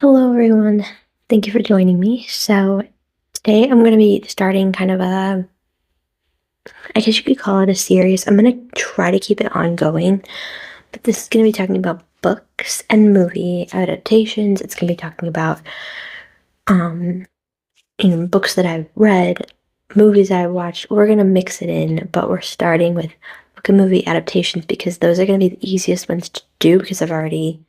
Hello, everyone. Thank you for joining me. So, today I'm going to be starting kind of I guess you could call it a series. I'm going to try to keep it ongoing, but this is going to be talking about books and movie adaptations. It's going to be talking about, um, books that I've read, movies I've watched. We're going to mix it in, but we're starting with book and movie adaptations because those are going to be the easiest ones to do because I've already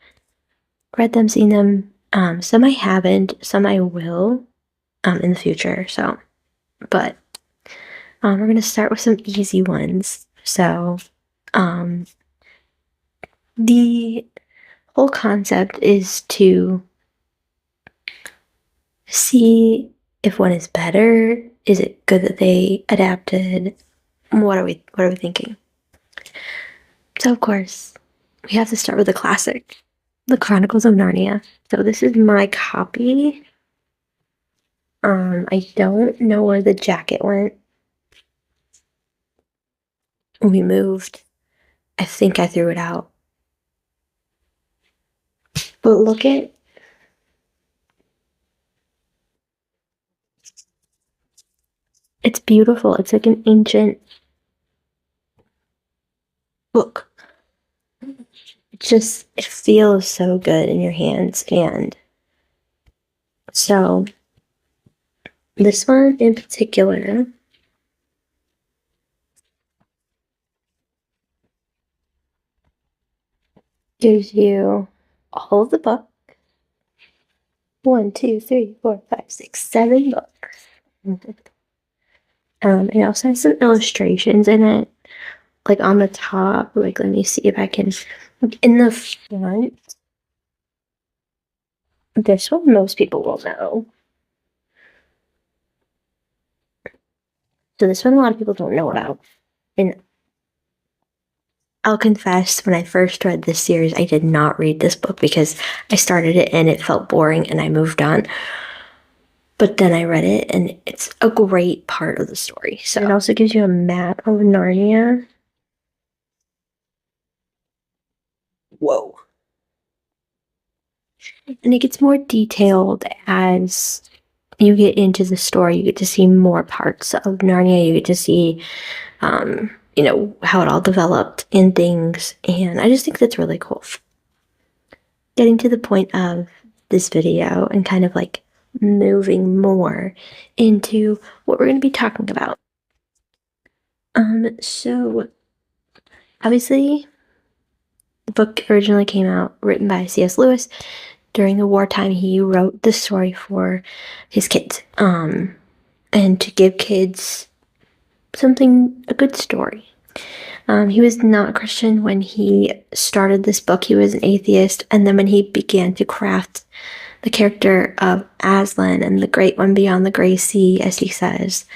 read them, seen them. Some I haven't, some I will. In the future. But we're going to start with some easy ones. Um, the whole concept is to see if one is better. Is it good that they adapted? What are we thinking? So of course, we have to start with the classic, The Chronicles of Narnia. So this is my copy. I don't know where the jacket went. When we moved, I think I threw it out. But look at it's beautiful. It's like an ancient book. It feels so good in your hands. And so this one in particular gives you all of the book. 1, 2, 3, 4, 5, 6, 7 books. It also has some illustrations in it, like on the top. Like, let me see if I can. In the front, this one most people will know. So this one a lot of people don't know about. And I'll confess, when I first read this series, I did not read this book because I started it and it felt boring and I moved on. But then I read it and it's a great part of the story. So it also gives you a map of Narnia. Whoa. And it gets more detailed as you get into the story. You get to see more parts of Narnia. You get to see, how it all developed and things. And I just think that's really cool. Getting to the point of this video and kind of like moving more into what we're going to be talking about. So obviously the book originally came out written by C.S. Lewis. During the wartime, he wrote the story for his kids, and to give kids a good story. He was not a Christian when he started this book. He was an atheist, and then when he began to craft the character of Aslan and the great one beyond the gray sea, as he says,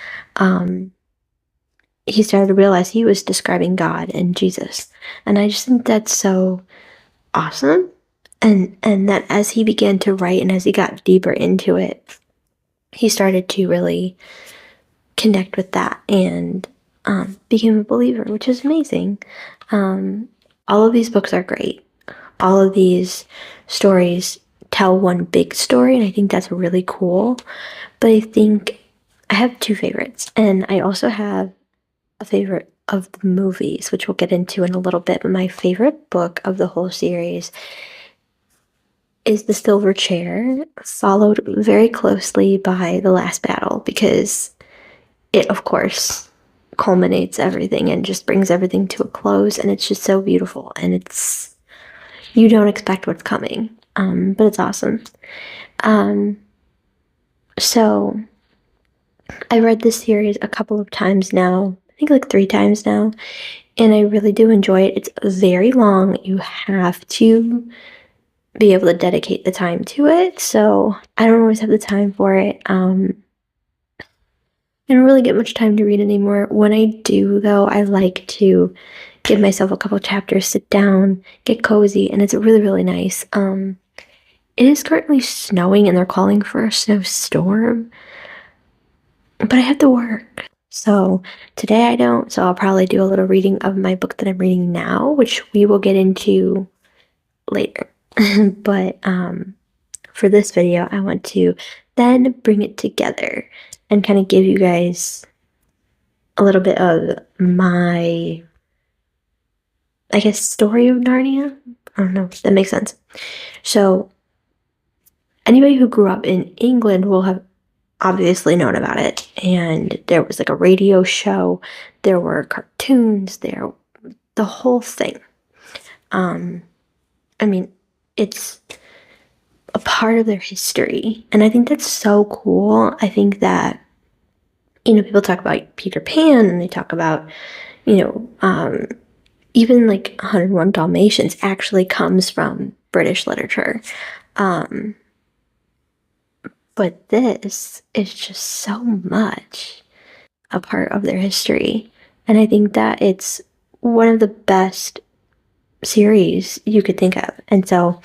he started to realize he was describing God and Jesus. And I just think that's so awesome. And that as he began to write and as he got deeper into it, he started to really connect with that and became a believer, which is amazing. All of these books are great. All of these stories tell one big story, and I think that's really cool. But I think I have two favorites, and I also have a favorite of the movies, which we'll get into in a little bit. But my favorite book of the whole series is The Silver Chair, followed very closely by The Last Battle, because it, of course, culminates everything and just brings everything to a close, and it's just so beautiful, and you don't expect what's coming, but it's awesome. So I read this series a couple of times now, I think like 3 times now, and I really do enjoy it. It's very long. You have to be able to dedicate the time to it, so I don't always have the time for it. I don't really get much time to read anymore. When I do, though, I like to give myself a couple chapters, sit down, get cozy, and it's really, really nice. It is currently snowing, and they're calling for a snowstorm, but I have to work. So today I don't, so I'll probably do a little reading of my book that I'm reading now, which we will get into later. But for this video, I want to then bring it together and kind of give you guys a little bit of my, I guess, story of Narnia. I don't know if that makes sense. So, anybody who grew up in England will have obviously known about it. And there was like a radio show, there were cartoons, the whole thing. I mean, it's a part of their history. And I think that's so cool. I think that, people talk about Peter Pan and they talk about, even like 101 Dalmatians actually comes from British literature. But this is just so much a part of their history. And I think that it's one of the best series you could think of. And so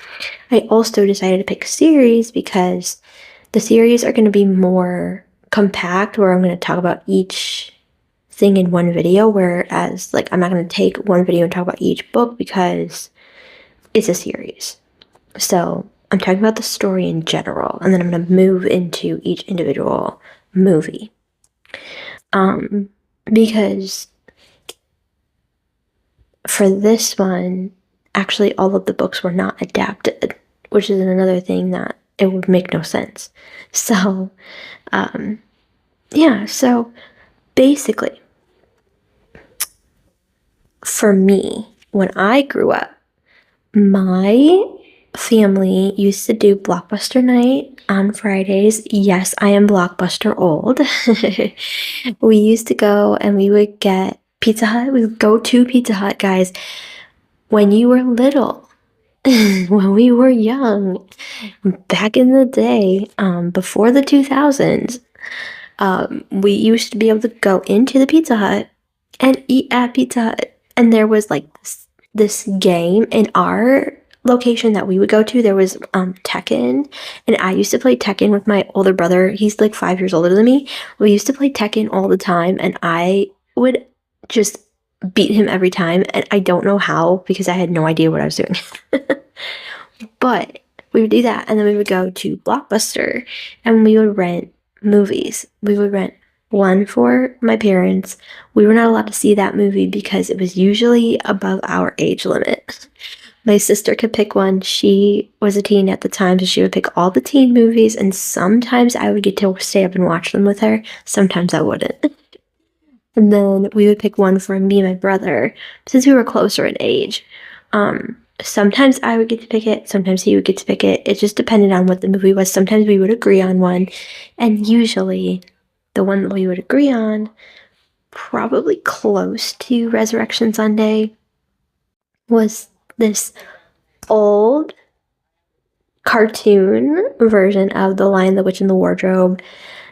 I also decided to pick series because the series are going to be more compact, where I'm going to talk about each thing in one video, whereas like I'm not going to take one video and talk about each book because it's a series. So I'm talking about the story in general, and then I'm going to move into each individual movie. Because for this one, actually all of the books were not adapted, which is another thing that it would make no sense. So, so basically, for me, when I grew up, my family used to do Blockbuster night on Fridays. Yes, I am Blockbuster old. We used to go and we would get Pizza Hut. We would go to Pizza Hut, guys. When you were little, when we were young, back in the day, before the 2000s, we used to be able to go into the Pizza Hut and eat at Pizza Hut. And there was like this game in our location that we would go to. There was Tekken, and I used to play Tekken with my older brother. He's like 5 years older than me. We used to play Tekken all the time, and I would just beat him every time, and I don't know how because I had no idea what I was doing. But we would do that, and then we would go to Blockbuster and we would rent movies. We would rent one for my parents. We were not allowed to see that movie because it was usually above our age limit. My sister could pick one. She was a teen at the time, so she would pick all the teen movies, and sometimes I would get to stay up and watch them with her. Sometimes I wouldn't. And then we would pick one for me and my brother, since we were closer in age. Sometimes I would get to pick it, sometimes he would get to pick it. It just depended on what the movie was. Sometimes we would agree on one, and usually the one that we would agree on, probably close to Resurrection Sunday, was this old cartoon version of The Lion, the Witch, and the Wardrobe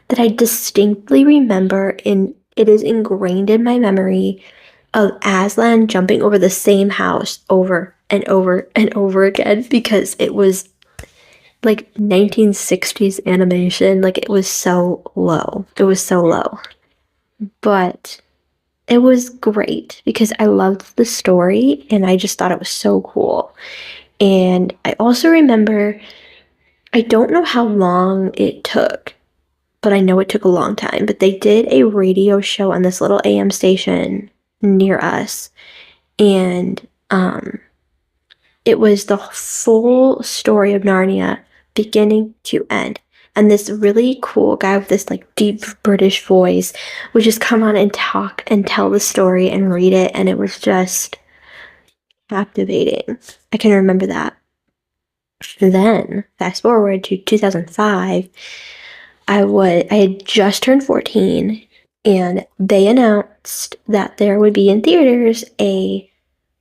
that I distinctly remember, and it is ingrained in my memory, of Aslan jumping over the same house over and over and over again, because it was like 1960s animation. Like, it was so low. It was so low. But it was great because I loved the story and I just thought it was so cool. And I also remember, I don't know how long it took, but I know it took a long time. But they did a radio show on this little AM station near us, and it was the full story of Narnia, beginning to end. And this really cool guy with this like deep British voice would just come on and talk and tell the story and read it, and it was just captivating. I can remember that. Then, fast forward to 2005, I had just turned 14, and they announced that there would be in theaters a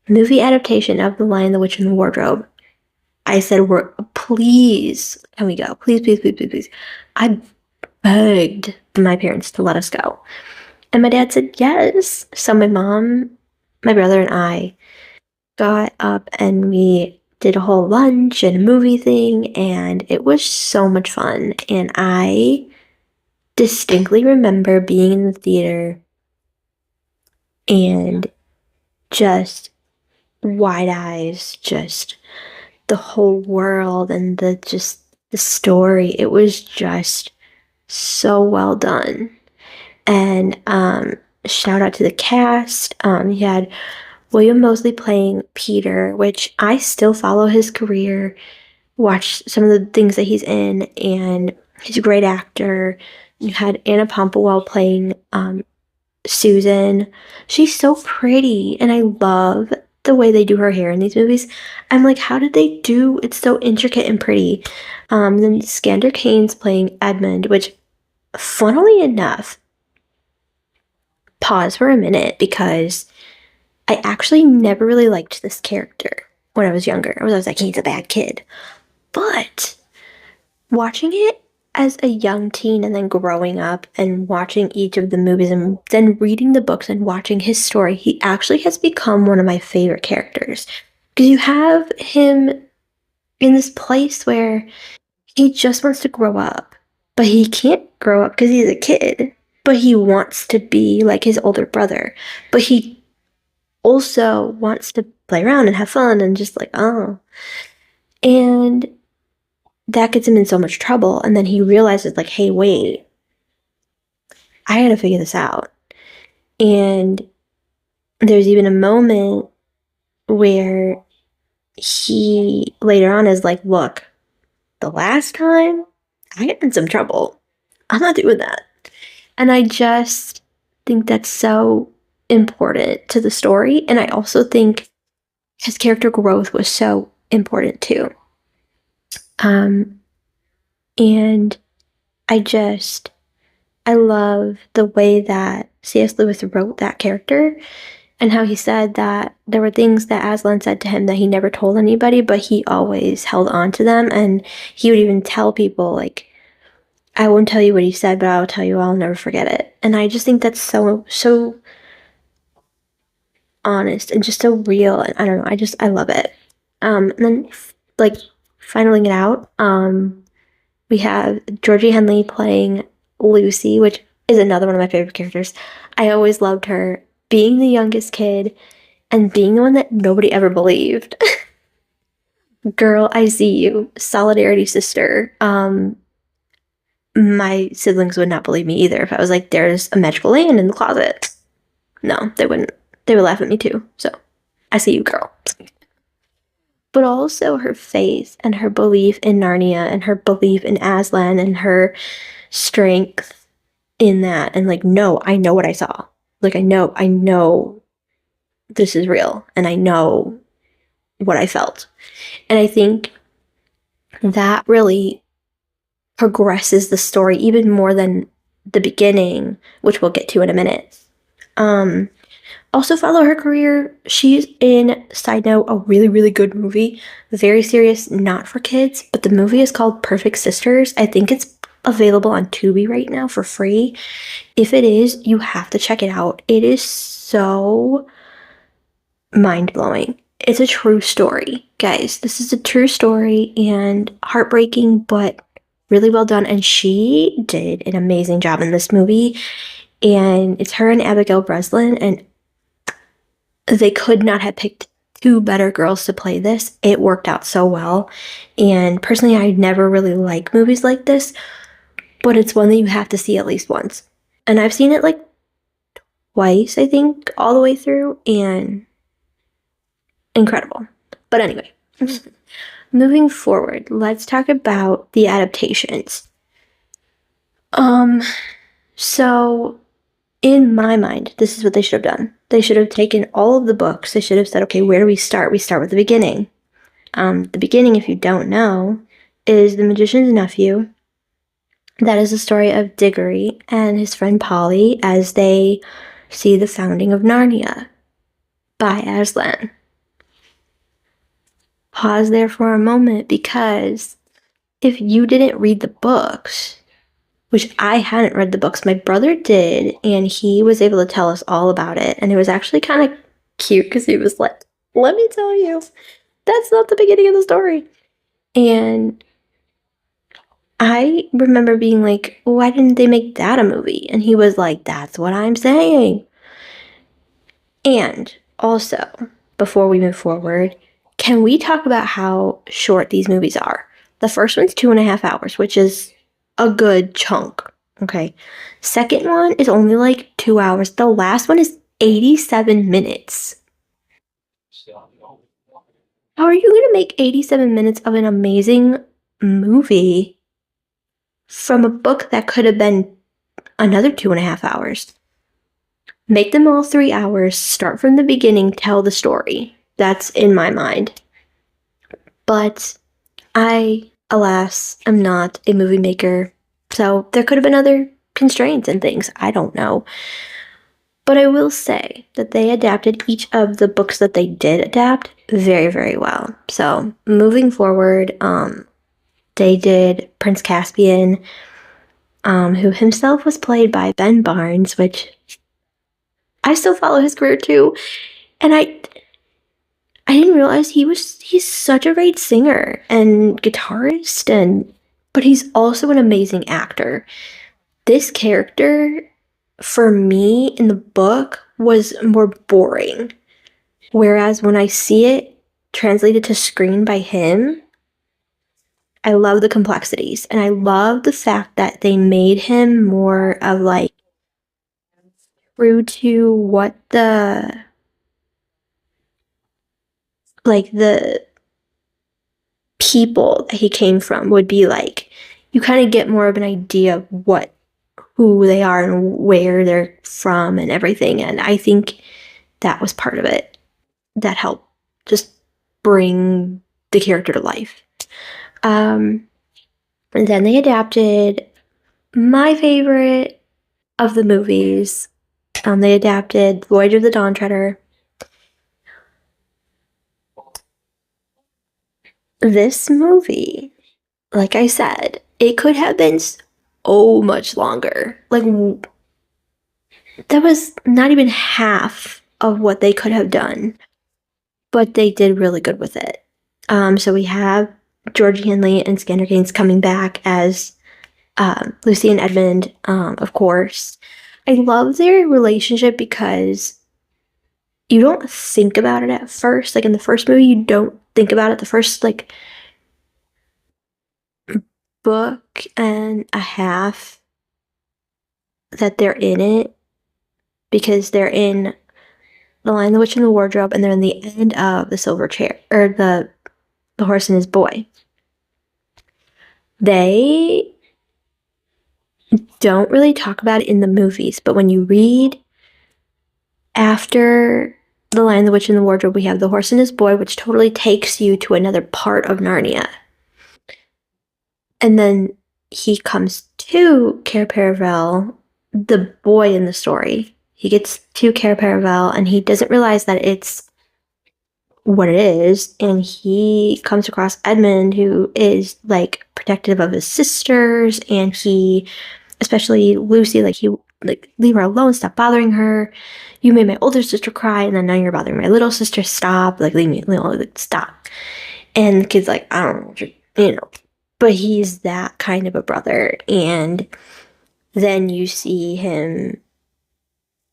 movie adaptation of The Lion, the Witch, and the Wardrobe. I said, please, can we go? Please, please, please, please, please. I begged my parents to let us go. And my dad said yes. So my mom, my brother, and I got up and we did a whole lunch and a movie thing, and it was so much fun. And I distinctly remember being in the theater and just wide eyes, just the whole world and the the story, it was just so well done. And shout out to the cast. You had William Moseley playing Peter, which I still follow his career, watch some of the things that he's in, and he's a great actor. You had Anna Pompowell playing Susan. She's so pretty, and I love the way they do her hair in these movies. I'm like, how did they do? It's so intricate and pretty. Then Skander Kane's playing Edmund, which, funnily enough, pause for a minute because I actually never really liked this character when I was younger. I was always like, he's a bad kid. But watching it as a young teen and then growing up and watching each of the movies and then reading the books and watching his story, he actually has become one of my favorite characters. Because you have him in this place where he just wants to grow up, but he can't grow up because he's a kid. But he wants to be like his older brother. But he also wants to play around and have fun and just like, oh. And that gets him in so much trouble. And then he realizes, like, hey, wait, I gotta figure this out. And there's even a moment where he later on is like, look, the last time I got in some trouble. I'm not doing that. And I just think that's so important to the story. And I also think his character growth was so important too. And I love the way that C.S. Lewis wrote that character and how he said that there were things that Aslan said to him that he never told anybody, but he always held on to them. And he would even tell people, like, I won't tell you what he said, but I'll tell you I'll never forget it. And I just think that's so honest and just so real. And I don't know, I love it. And then, like, finaling it out, we have Georgie Henley playing Lucy, which is another one of my favorite characters. I always loved her being the youngest kid and being the one that nobody ever believed. Girl, I see you. Solidarity sister. My siblings would not believe me either if I was like, there's a magical land in the closet. No, they wouldn't. They would laugh at me too. So, I see you, girl. But also her faith and her belief in Narnia and her belief in Aslan and her strength in that. And like, no, I know what I saw. Like, I know this is real and I know what I felt. And I think that really progresses the story even more than the beginning, which we'll get to in a minute. Also follow her career. She's in, side note, a really, really good movie. Very serious, not for kids, but the movie is called Perfect Sisters. I think it's available on Tubi right now for free. If it is, you have to check it out. It is so mind-blowing. It's a true story, guys. This is a true story and heartbreaking, but really well done. And she did an amazing job in this movie. And it's her and Abigail Breslin, and they could not have picked two better girls to play this. It worked out so well. And personally, I never really like movies like this, but it's one that you have to see at least once. And I've seen it like twice, I think, all the way through, and incredible. But anyway, moving forward, let's talk about the adaptations. So in my mind, this is what they should have done. They should have taken all of the books. They should have said, okay, where do we start? We start with the beginning. The beginning, if you don't know, is The Magician's Nephew. That is the story of Diggory and his friend Polly as they see the founding of Narnia by Aslan. Pause there for a moment, because if you didn't read the books, which I hadn't read the books, my brother did, and he was able to tell us all about it. And it was actually kind of cute because he was like, let me tell you, that's not the beginning of the story. And I remember being like, why didn't they make that a movie? And he was like, that's what I'm saying. And also, before we move forward, can we talk about how short these movies are? The first one's 2.5 hours, which is a good chunk. Okay. Second one is only like 2 hours. The last one is 87 minutes. How are you going to make 87 minutes of an amazing movie from a book that could have been another 2.5 hours? Make them all 3 hours, start from the beginning, tell the story. That's in my mind. But I, alas, am not a movie maker, so there could have been other constraints and things. I don't know. But I will say that they adapted each of the books that they did adapt very, very well. So moving forward, they did Prince Caspian, who himself was played by Ben Barnes, which I still follow his career too. And I didn't realize he's such a great singer and guitarist, but he's also an amazing actor. This character, for me in the book, was more boring. Whereas when I see it translated to screen by him, I love the complexities. And I love the fact that they made him more of like true to what the people that he came from would be like. You kind of get more of an idea of who they are and where they're from and everything. And I think that was part of it that helped just bring the character to life. And then they adapted my favorite of the movies. They adapted Voyage of the Dawn Treader. This movie, like I said, it could have been so much longer. Like, that was not even half of what they could have done, but they did really good with it. So we have Georgie Henley and Skander Gaines coming back as Lucy and Edmund, of course. I love their relationship because you don't think about it at first. Like in the first movie, you don't think about it. The first like book and a half that they're in it, because they're in The Lion, the Witch, and the Wardrobe, and they're in the end of The Silver Chair, or the Horse and His Boy. They don't really talk about it in the movies, but when you read after The Lion, the Witch, and the Wardrobe, we have The Horse and His Boy, which totally takes you to another part of Narnia. And then he comes to Cair Paravel, the boy in the story. He gets to Cair Paravel, and he doesn't realize that it's what it is. And he comes across Edmund, who is like protective of his sisters, and he, especially Lucy, like he like leave her alone, stop bothering her. You made my older sister cry, and then now you're bothering my little sister. Stop, like leave me alone, like, stop. And the kid's like, I don't know, but he's that kind of a brother. And then you see him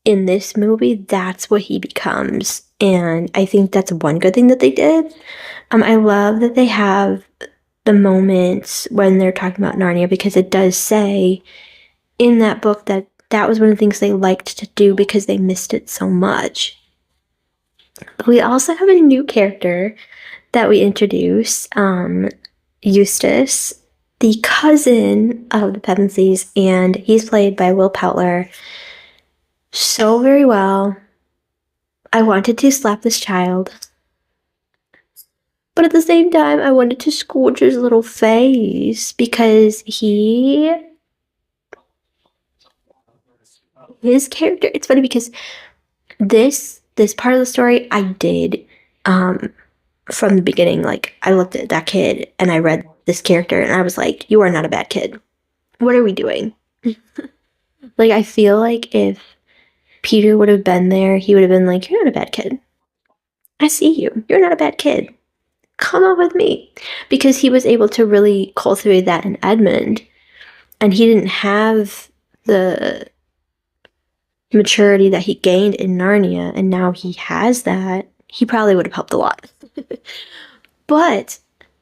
in this movie, that's what he becomes. And I think that's one good thing that they did. I love that they have the moments when they're talking about Narnia, because it does say in that book that that was one of the things they liked to do because they missed it so much. But we also have a new character that we introduce, Eustace, the cousin of the Pevensies, and he's played by Will Poulter so very well. I wanted to slap this child, but at the same time, I wanted to scorch his little face, because his character, it's funny because this part of the story I did from the beginning. Like, I looked at that kid and I read this character and I was like, you are not a bad kid. What are we doing? Like, I feel like if Peter would have been there, he would have been like, you're not a bad kid. I see you. You're not a bad kid. Come on with me. Because he was able to really cultivate that in Edmund, and he didn't have the maturity that he gained in Narnia, and now he has that. He probably would have helped a lot. But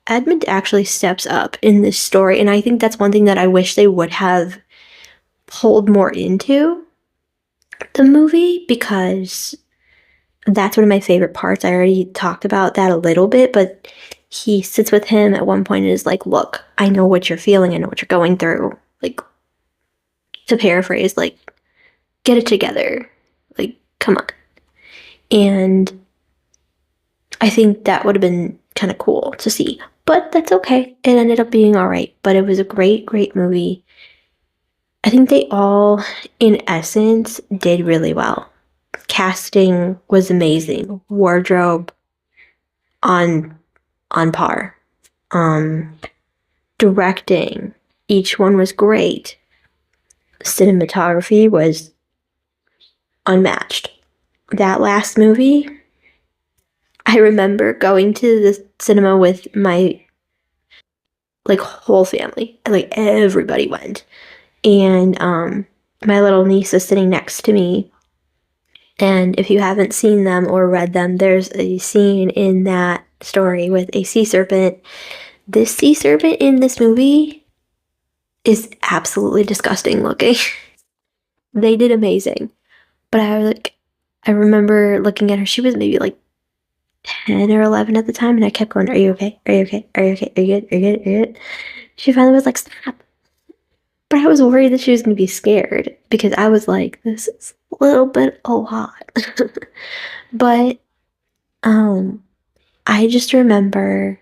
Edmund actually steps up in this story, and I think that's one thing that I wish they would have pulled more into the movie, because that's one of my favorite parts. I already talked about that a little bit, but he sits with him at one point and is like, look, I know what you're feeling, I know what you're going through. Like, to paraphrase, like, get it together. Like, come on. And I think that would have been kind of cool to see. But that's okay. It ended up being all right. But it was a great, great movie. I think they all, in essence, did really well. Casting was amazing. Wardrobe on par. Directing, each one was great. Cinematography was unmatched. That last movie, I remember going to the cinema with my like whole family. Like everybody went. And my little niece is sitting next to me. And if you haven't seen them or read them, there's a scene in that story with a sea serpent. This sea serpent in this movie is absolutely disgusting looking. They did amazing. But I remember looking at her. She was maybe like 10 or 11 at the time, and I kept going, are you okay? Are you okay? Are you okay? Are you good? Are you good? Are you good? She finally was like, stop. But I was worried that she was going to be scared, because I was like, this is a little bit a lot. But I just remember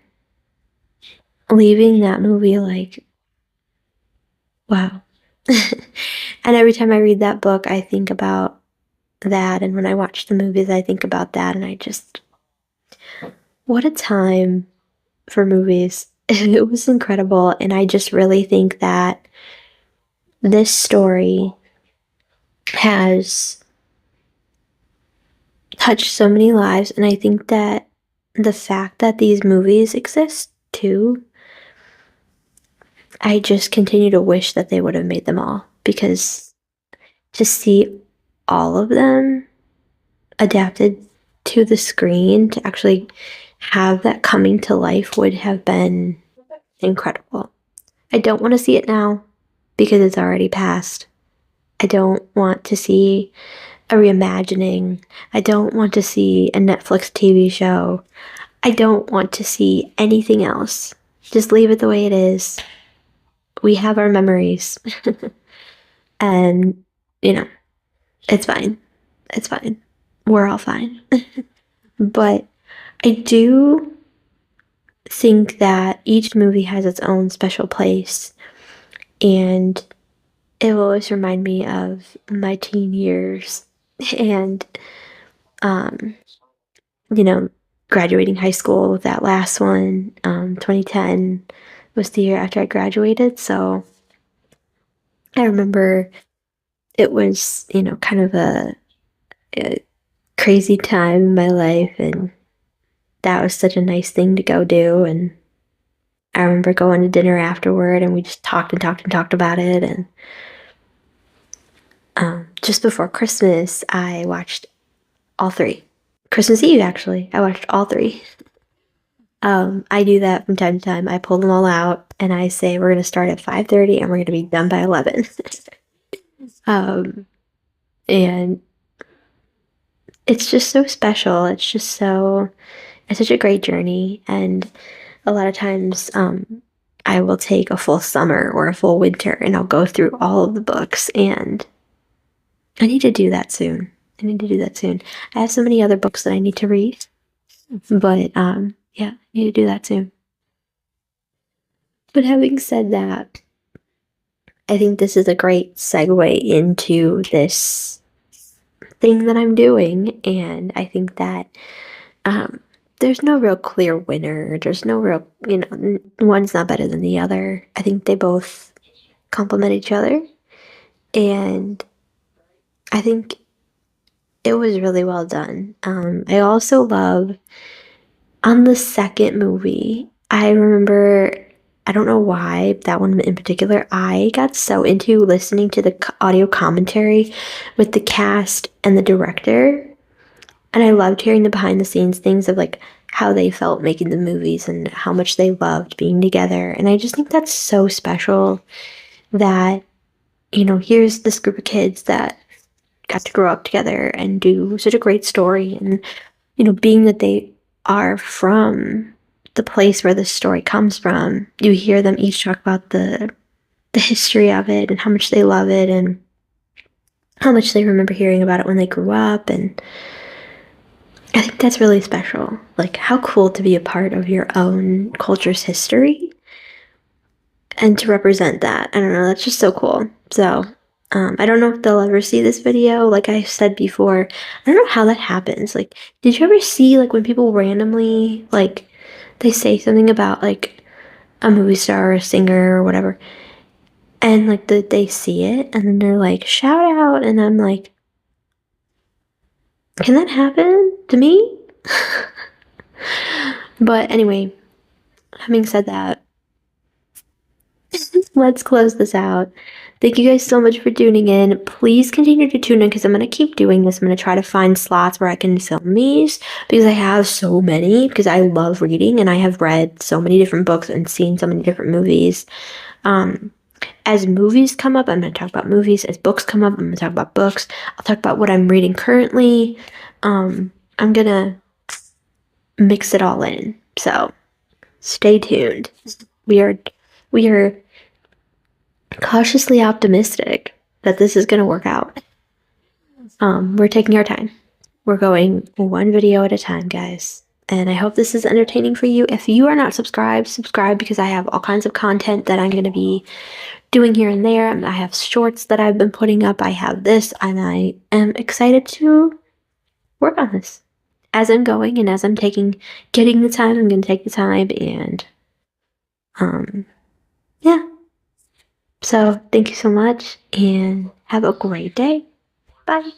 leaving that movie like, wow. And every time I read that book, I think about that. And when I watch the movies, I think about that. And I just, what a time for movies. It was incredible. And I just really think that this story has touched so many lives. And I think that the fact that these movies exist too, I just continue to wish that they would have made them all, because to see all of them adapted to the screen, to actually have that coming to life, would have been incredible. I don't want to see it now because it's already passed. I don't want to see a reimagining. I don't want to see a Netflix TV show. I don't want to see anything else. Just leave it the way it is. We have our memories. And, it's fine. It's fine. We're all fine. But I do think that each movie has its own special place. And it will always remind me of my teen years. And, graduating high school with that last one. 2010 was the year after I graduated. So I remember it was, kind of a crazy time in my life, and that was such a nice thing to go do. And I remember going to dinner afterward, and we just talked and talked and talked about it. And just before Christmas, I watched all three. Christmas Eve, actually, I watched all three. I do that from time to time. I pull them all out, and I say we're going to start at 5:30, and we're going to be done by 11. And it's just so special. It's such a great journey. And a lot of times, I will take a full summer or a full winter, and I'll go through all of the books, and I need to do that soon. I have so many other books that I need to read, but yeah, I need to do that soon. But having said that, I think this is a great segue into this thing that I'm doing, and I think that there's no real clear winner. There's no real, one's not better than the other. I think they both complement each other, and I think it was really well done. I also love, on the second movie, I remember, I don't know why, that one in particular, I got so into listening to the audio commentary with the cast and the director. And I loved hearing the behind the scenes things of like how they felt making the movies and how much they loved being together. And I just think that's so special that, here's this group of kids that got to grow up together and do such a great story. And, being that they are from the place where the story comes from, you hear them each talk about the history of it and how much they love it and how much they remember hearing about it when they grew up. And I think that's really special. Like, how cool to be a part of your own culture's history and to represent that. I don't know, that's just so cool. So, I don't know if they'll ever see this video. Like I said before, I don't know how that happens. Like, did you ever see, like, when people randomly, like, they say something about, like, a movie star or a singer or whatever, and, like, they see it, and then they're like, shout out, and I'm like, can that happen to me? But anyway, having said that, let's close this out. Thank you guys so much for tuning in. Please continue to tune in because I'm going to keep doing this. I'm going to try to find slots where I can film these because I have so many, because I love reading and I have read so many different books and seen so many different movies. As movies come up, I'm going to talk about movies. As books come up, I'm going to talk about books. I'll talk about what I'm reading currently. I'm going to mix it all in. So stay tuned. We are cautiously optimistic that this is going to work out. We're taking our time. We're going one video at a time, guys. And I hope this is entertaining for you. If you are not subscribed, subscribe, because I have all kinds of content that I'm going to be doing here and there. I have shorts that I've been putting up. I have this, and I am excited to work on this. As I'm going and as I'm getting the time, I'm going to take the time, and yeah. So thank you so much and have a great day. Bye.